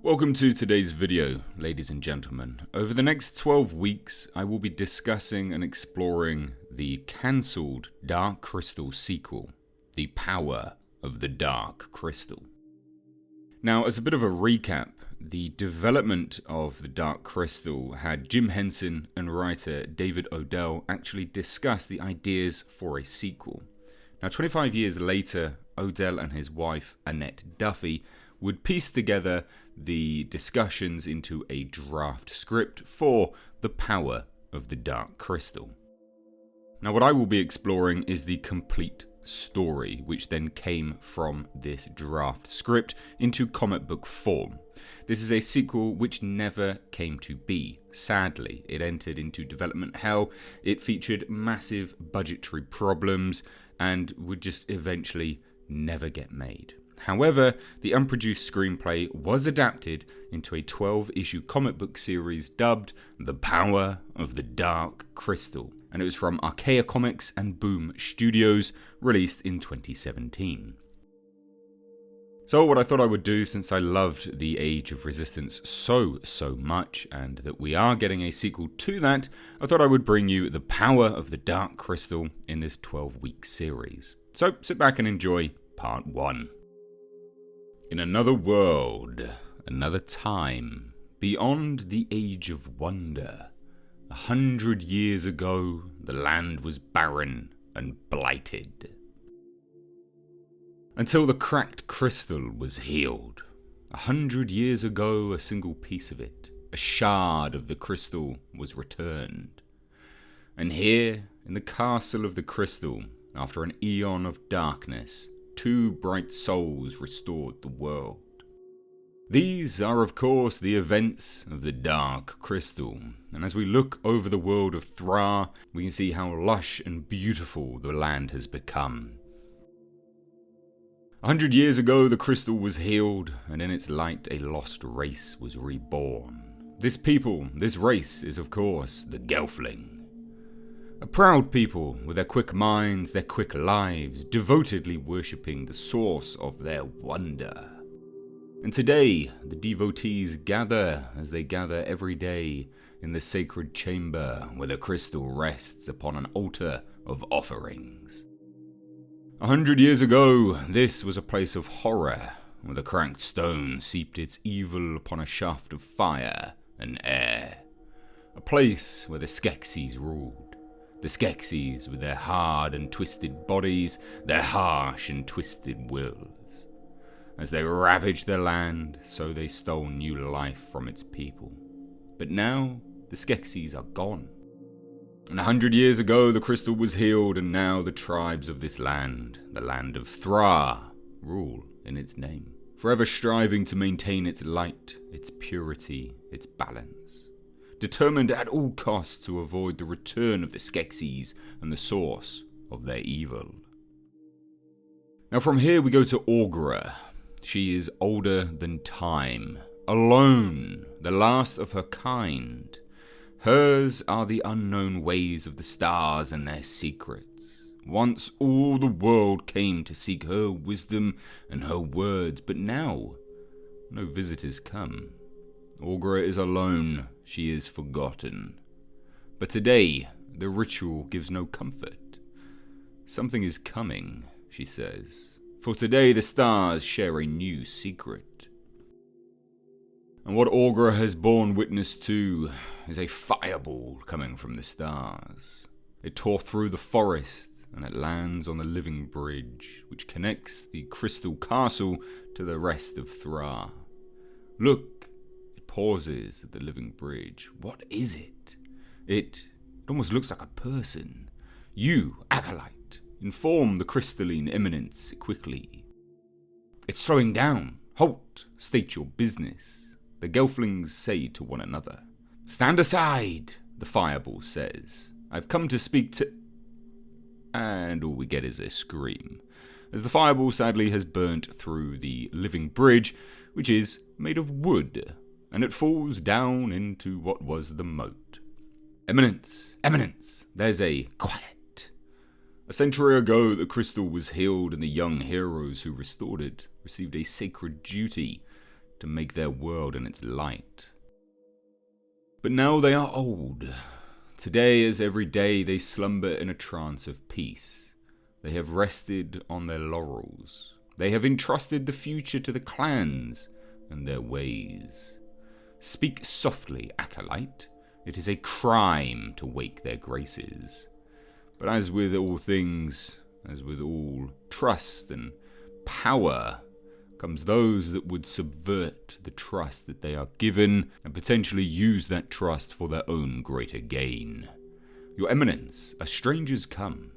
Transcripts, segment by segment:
Welcome to today's video, ladies and gentlemen. Over the next 12 weeks, I will be discussing and exploring the cancelled Dark Crystal sequel, The Power of the Dark Crystal. Now, as a bit of a recap, the development of the Dark Crystal had Jim Henson and writer David Odell actually discuss the ideas for a sequel. Now, 25 years later, Odell and his wife, Annette Duffy, would piece together the discussions into a draft script for The Power of the Dark Crystal. Now, what I will be exploring is the complete story, which then came from this draft script into comic book form. This is a sequel which never came to be. Sadly, it entered into development hell, it featured massive budgetary problems, and would just eventually never get made. However, the unproduced screenplay was adapted into a 12-issue comic book series dubbed The Power of the Dark Crystal, and it was from Aughra Comics and Boom Studios, released in 2017. So what I thought I would do, since I loved The Age of Resistance so much, and that we are getting a sequel to that, I thought I would bring you The Power of the Dark Crystal in this 12-week series. So sit back and enjoy part 1. In another world, another time, beyond the Age of Wonder, 100 years ago, the land was barren and blighted. Until the cracked crystal was healed. 100 years ago, a single piece of it, a shard of the crystal, was returned. And here, in the castle of the crystal, after an eon of darkness, 2 bright souls restored the world. These are, of course, the events of the Dark Crystal, and as we look over the world of Thra, we can see how lush and beautiful the land has become. 100 years ago, the crystal was healed, and in its light, a lost race was reborn. This people, this race, is, of course, the Gelfling. A proud people with their quick minds, their quick lives, devotedly worshipping the source of their wonder. And today, the devotees gather as they gather every day in the sacred chamber where the crystal rests upon an altar of offerings. 100 years ago, this was a place of horror, where the cracked stone seeped its evil upon a shaft of fire and air. A place where the Skeksis ruled. The Skeksis with their hard and twisted bodies, their harsh and twisted wills. As they ravaged their land, so they stole new life from its people. But now, the Skeksis are gone. And 100 years ago, the crystal was healed, and now the tribes of this land, the land of Thra, rule in its name, forever striving to maintain its light, its purity, its balance. Determined at all costs to avoid the return of the Skeksis and the source of their evil. Now from here we go to Aughra. She is older than time, alone, the last of her kind. Hers are the unknown ways of the stars and their secrets. Once all the world came to seek her wisdom and her words, but now no visitors come. Aughra is alone, she is forgotten. But today, the ritual gives no comfort. Something is coming, she says, for today the stars share a new secret. And what Aughra has borne witness to is a fireball coming from the stars. It tore through the forest, and it lands on the living bridge, which connects the crystal castle to the rest of Thra. Look, pauses at the living bridge. What is it? It almost looks like a person. You, acolyte, inform the crystalline eminence quickly. It's slowing down. Halt, state your business, the Gelflings say to one another. Stand aside, the fireball says. I've come to speak to... And all we get is a scream, as the fireball sadly has burnt through the living bridge, which is made of wood, and it falls down into what was the moat. Eminence, eminence, there's a quiet. A century ago, the crystal was healed, and the young heroes who restored it received a sacred duty to make their world in its light. But now they are old. Today, as every day, they slumber in a trance of peace. They have rested on their laurels. They have entrusted the future to the clans and their ways. Speak softly, acolyte. It is a crime to wake their graces. But as with all things, as with all trust and power, comes those that would subvert the trust that they are given and potentially use that trust for their own greater gain. Your Eminence, a stranger's come,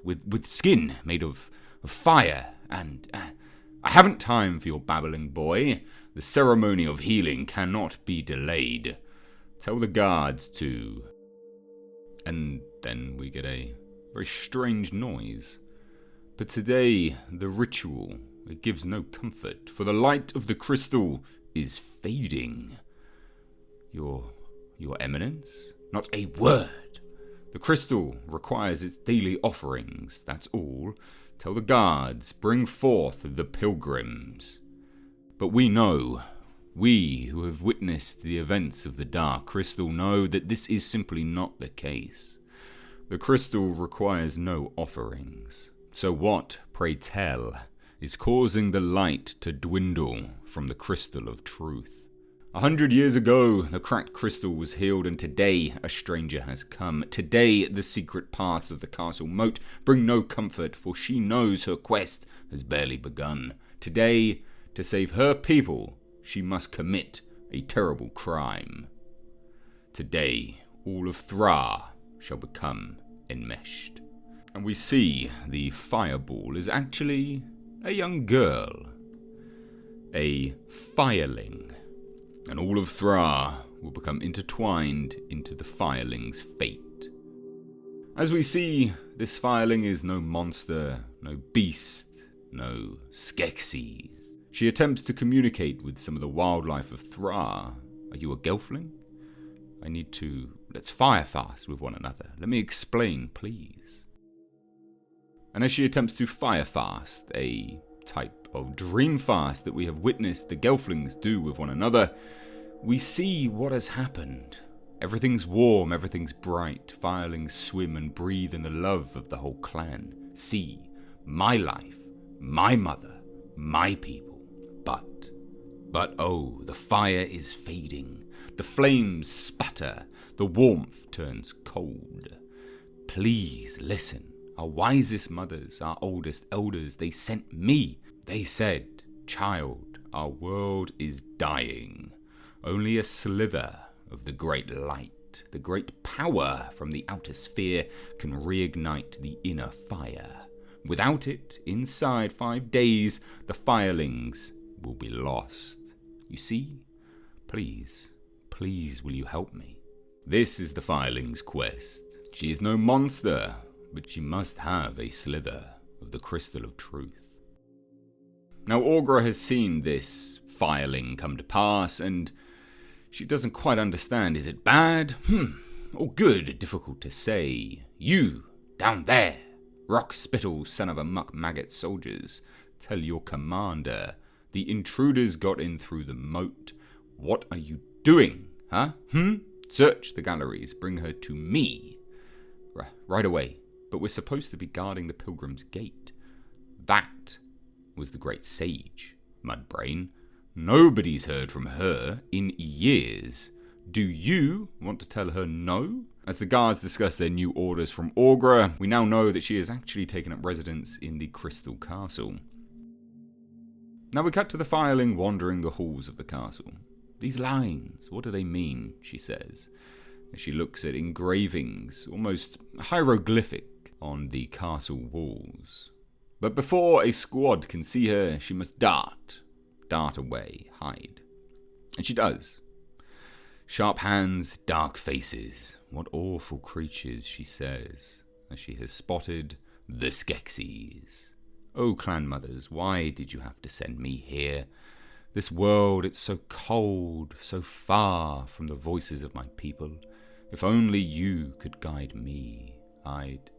with skin made of fire, and I haven't time for your babbling, boy. The ceremony of healing cannot be delayed. Tell the guards to... And then we get a very strange noise. But today, the ritual, it gives no comfort, for the light of the crystal is fading. Your Eminence? Not a word. The crystal requires its daily offerings, that's all. Tell the guards, bring forth the pilgrims. But we know, we who have witnessed the events of the Dark Crystal know that this is simply not the case. The crystal requires no offerings. So what, pray tell, is causing the light to dwindle from the crystal of truth? 100 years ago, the cracked crystal was healed, and today a stranger has come. Today, the secret paths of the castle moat bring no comfort, for she knows her quest has barely begun. Today, to save her people, she must commit a terrible crime. Today, all of Thra shall become enmeshed. And we see the fireball is actually a young girl, a fireling, and all of Thra will become intertwined into the fireling's fate. As we see, this fireling is no monster, no beast, no Skeksis. She attempts to communicate with some of the wildlife of Thra. Are you a Gelfling? Let's fire fast with one another. Let me explain, please. And as she attempts to fire fast, a type of dream fast that we have witnessed the Gelflings do with one another, we see what has happened. Everything's warm, everything's bright. Firelings swim and breathe in the love of the whole clan. See, my life, my mother, my people. But oh, the fire is fading. The flames sputter. The warmth turns cold. Please listen. Our wisest mothers, our oldest elders, they sent me. They said, child, our world is dying. Only a slither of the great light, the great power from the outer sphere can reignite the inner fire. Without it, inside 5 days, the firelings will be lost. You see? Please will you help me? This is the fireling's quest. She is no monster, but she must have a slither of the crystal of truth. Now Aughra has seen this fireling come to pass, and she doesn't quite understand. Is it bad? Or good? Difficult to say. You, down there, rock spittle son of a muck maggot soldiers, tell your commander, the intruders got in through the moat. What are you doing, huh? Search the galleries, bring her to me. Right away. But we're supposed to be guarding the Pilgrim's Gate. That was the great sage, Mudbrain. Nobody's heard from her in years. Do you want to tell her no? As the guards discuss their new orders from Aughra, we now know that she has actually taken up residence in the Crystal Castle. Now we cut to the fireling wandering the halls of the castle. These lines, what do they mean, she says, as she looks at engravings, almost hieroglyphic, on the castle walls. But before a squad can see her, she must dart away, hide. And she does. Sharp hands, dark faces, what awful creatures, she says, as she has spotted the Skeksis. Oh, clan mothers, why did you have to send me here? This world, it's so cold, so far from the voices of my people. If only you could guide me, I'd...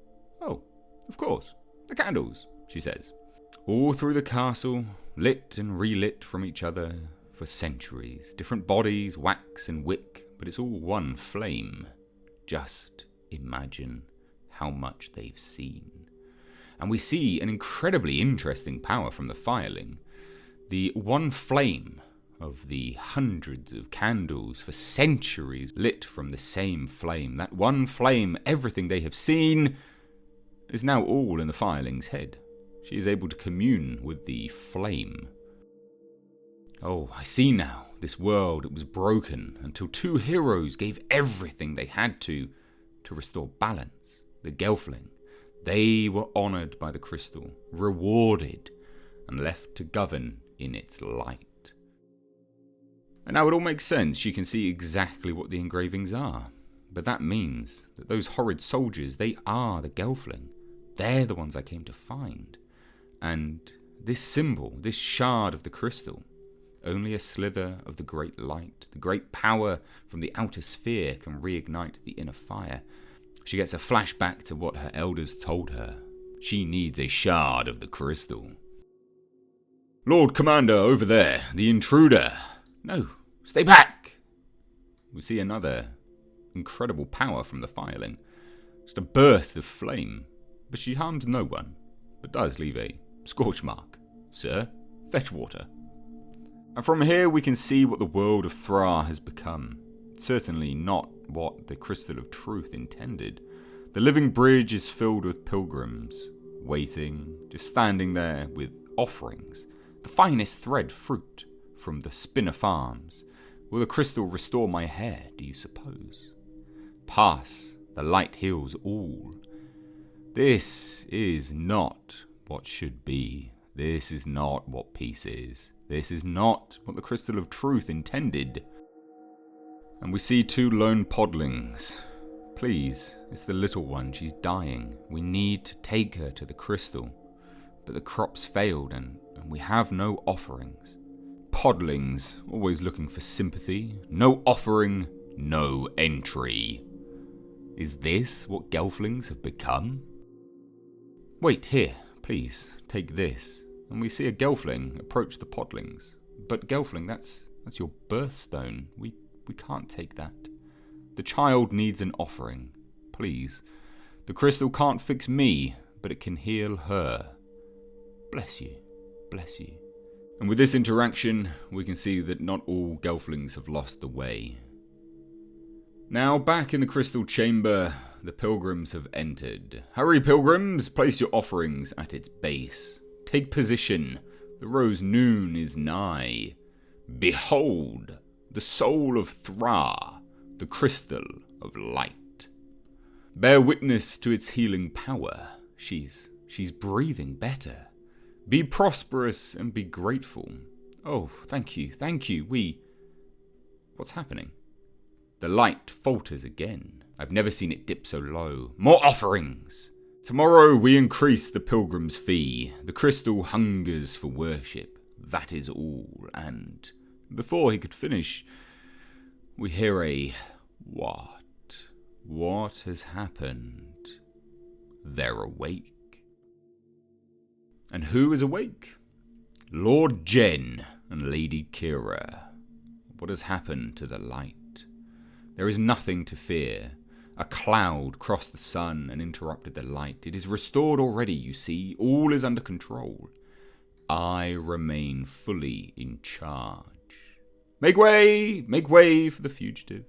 Oh, of course, the candles, she says. All through the castle, lit and relit from each other, for centuries. Different bodies, wax and wick, but it's all one flame. Just imagine how much they've seen. And we see an incredibly interesting power from the fireling. The one flame of the hundreds of candles for centuries lit from the same flame. That one flame, everything they have seen, is now all in the fireling's head. She is able to commune with the flame. Oh, I see now. This world, it was broken until two heroes gave everything they had to restore balance. The Gelfling. They were honoured by the crystal, rewarded, and left to govern in its light. And now it all makes sense. She can see exactly what the engravings are. But that means that those horrid soldiers, they are the Gelfling. They're the ones I came to find. And this symbol, this shard of the crystal, only a slither of the great light, the great power from the outer sphere can reignite the inner fire. She gets a flashback to what her elders told her. She needs a shard of the crystal. Lord Commander, over there, the intruder. No, stay back! We see another incredible power from the fireling. Just a burst of flame. But she harms no one, but does leave a scorch mark. Sir, fetch water. And from here we can see what the world of Thra has become. Certainly not what the Crystal of Truth intended. The living bridge is filled with pilgrims, waiting, just standing there with offerings. The finest thread fruit from the spinner farms. Will the crystal restore my hair, do you suppose? Pass, the light heals all. This is not what should be. This is not what peace is. This is not what the Crystal of Truth intended. And we see two lone podlings. Please, it's the little one. She's dying. We need to take her to the crystal. But the crops failed and we have no offerings. Podlings, always looking for sympathy. No offering, no entry. Is this what Gelflings have become? Wait here, please, take this. And we see a Gelfling approach the podlings. But Gelfling, that's your birthstone. We can't take that. The child needs an offering. Please. The crystal can't fix me, but it can heal her. Bless you. Bless you. And with this interaction, we can see that not all Gelflings have lost the way. Now, back in the crystal chamber, the pilgrims have entered. Hurry, pilgrims! Place your offerings at its base. Take position. The rose noon is nigh. Behold, the soul of Thra, the crystal of light. Bear witness to its healing power. She's breathing better. Be prosperous and be grateful. Oh, thank you. What's happening? The light falters again. I've never seen it dip so low. More offerings! Tomorrow we increase the pilgrim's fee. The crystal hungers for worship. That is all. And before he could finish, we hear a what? What has happened? They're awake. And who is awake? Lord Jen and Lady Kira. What has happened to the light? There is nothing to fear. A cloud crossed the sun and interrupted the light. It is restored already, you see. All is under control. I remain fully in charge. Make way for the fugitive.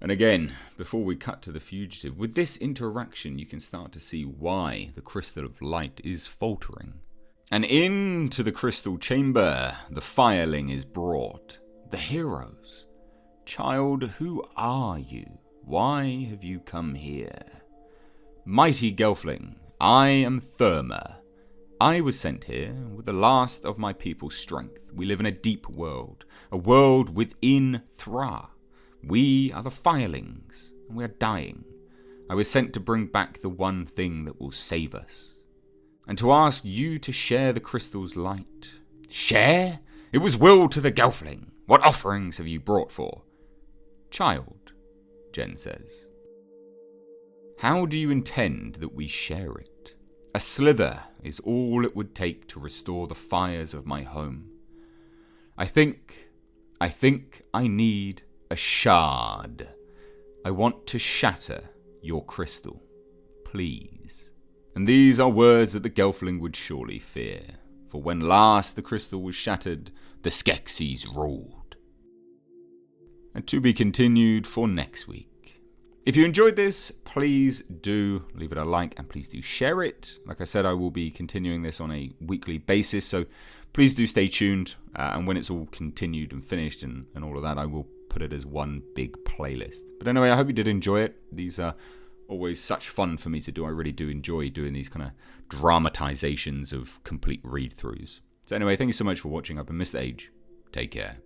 And again, before we cut to the fugitive, with this interaction you can start to see why the crystal of light is faltering. And into the crystal chamber, the fireling is brought. The heroes. Child, who are you? Why have you come here? Mighty Gelfling, I am Thra. I was sent here with the last of my people's strength. We live in a deep world, a world within Thra. We are the firelings, and we are dying. I was sent to bring back the one thing that will save us, and to ask you to share the crystal's light. Share? It was willed to the Gelfling. What offerings have you brought for? Child, Jen says. How do you intend that we share it? A slither is all it would take to restore the fires of my home. I think I need a shard. I want to shatter your crystal, please. And these are words that the Gelfling would surely fear, for when last the crystal was shattered, the Skeksis ruled. And to be continued for next week. If you enjoyed this, please do leave it a like and please do share it. Like I said, I will be continuing this on a weekly basis, so please do stay tuned. And when it's all continued and finished and all of that, I will put it as one big playlist. But anyway, I hope you did enjoy it. These are always such fun for me to do. I really do enjoy doing these kind of dramatizations of complete read-throughs. So anyway, thank you so much for watching. I've been Mr. Age. Take care.